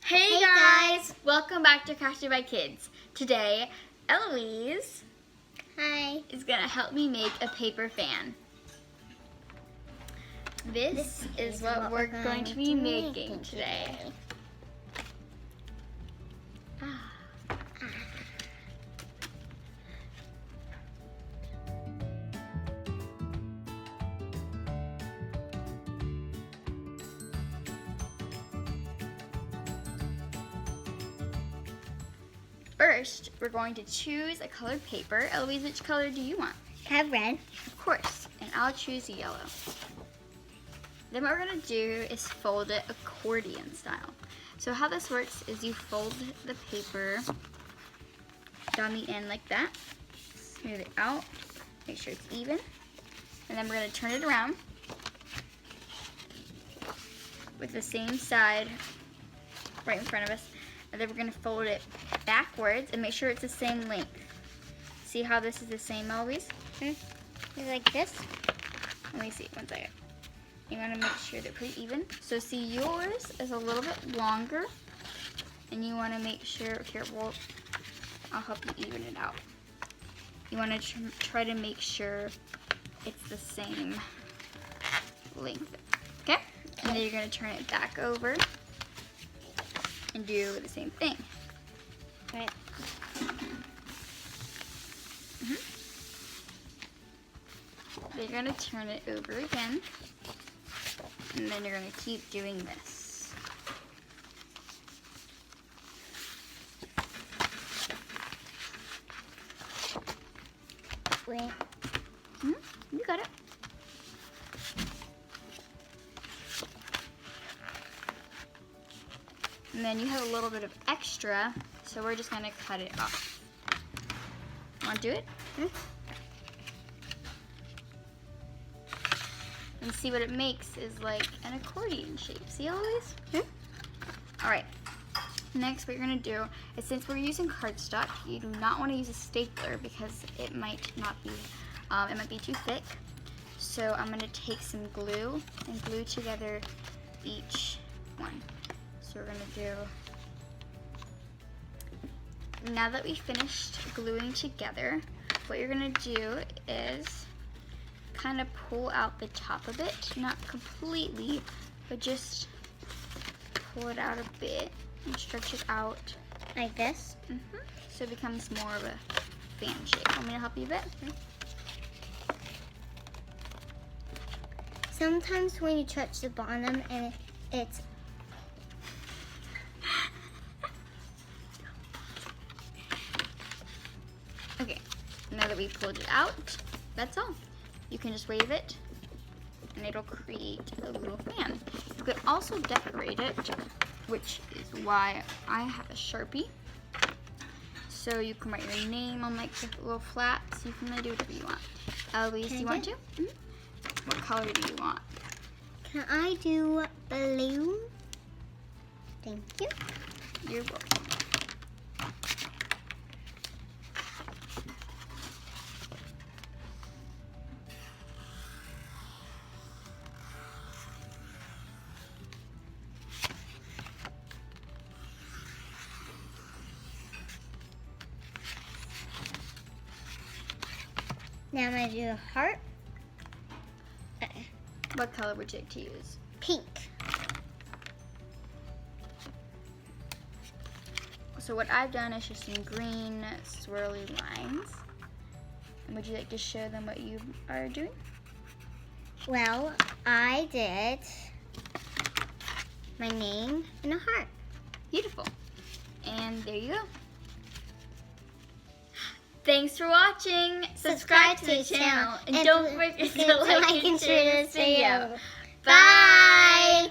Hey guys! Welcome back to Crafted by Kids. Today, Eloise is going to help me make a paper fan. This is what we're going to be making today. First, we're going to choose a colored paper. Eloise, which color do you want? I have red. Of course, and I'll choose yellow. Then what we're going to do is fold it accordion style. So how this works is you fold the paper down the end like that, smooth it out, make sure it's even, and then we're going to turn it around with the same side right in front of us. And then we're going to fold it backwards and make sure it's the same length. See how this is the same always? Like this? Let me see, one second. You want to make sure they're pretty even. So see, yours is a little bit longer. And you want to make sure, here, well, I'll help you even it out. You want to try to make sure it's the same length. Okay? And then you're going to turn it back over and do the same thing. Right. Then you're going to turn it over again, and then you're going to keep doing this. Wait. You got it. And then you have a little bit of extra, so we're just gonna cut it off. Want to do it? And see what it makes is like an accordion shape. See all these? All right. Next, what you're gonna do is, since we're using cardstock, you do not want to use a stapler because it might not be, it might be too thick. So I'm gonna take some glue and glue together each one. So we're gonna do, now that we finished gluing together, what you're gonna do is kind of pull out the top of it, not completely, but just pull it out a bit and stretch it out. Like this? So it becomes more of a fan shape. Want me to help you a bit? Sometimes when you touch the bottom and it's Okay, now that we pulled it out, that's all. You can just wave it and it'll create a little fan. You could also decorate it, which is why I have a Sharpie. So you can write your name on like the little flats. You can really do whatever you want. Eloise, do you want to? What color do you want? Can I do blue? Thank you. You're welcome. Now I'm going to do a heart. What color would you like to use? Pink. So what I've done is just some green swirly lines. And would you like to show them what you are doing? Well, I did my name and a heart. Beautiful. And there you go. Thanks for watching. Subscribe to the channel. And don't forget to like and share this video. Bye.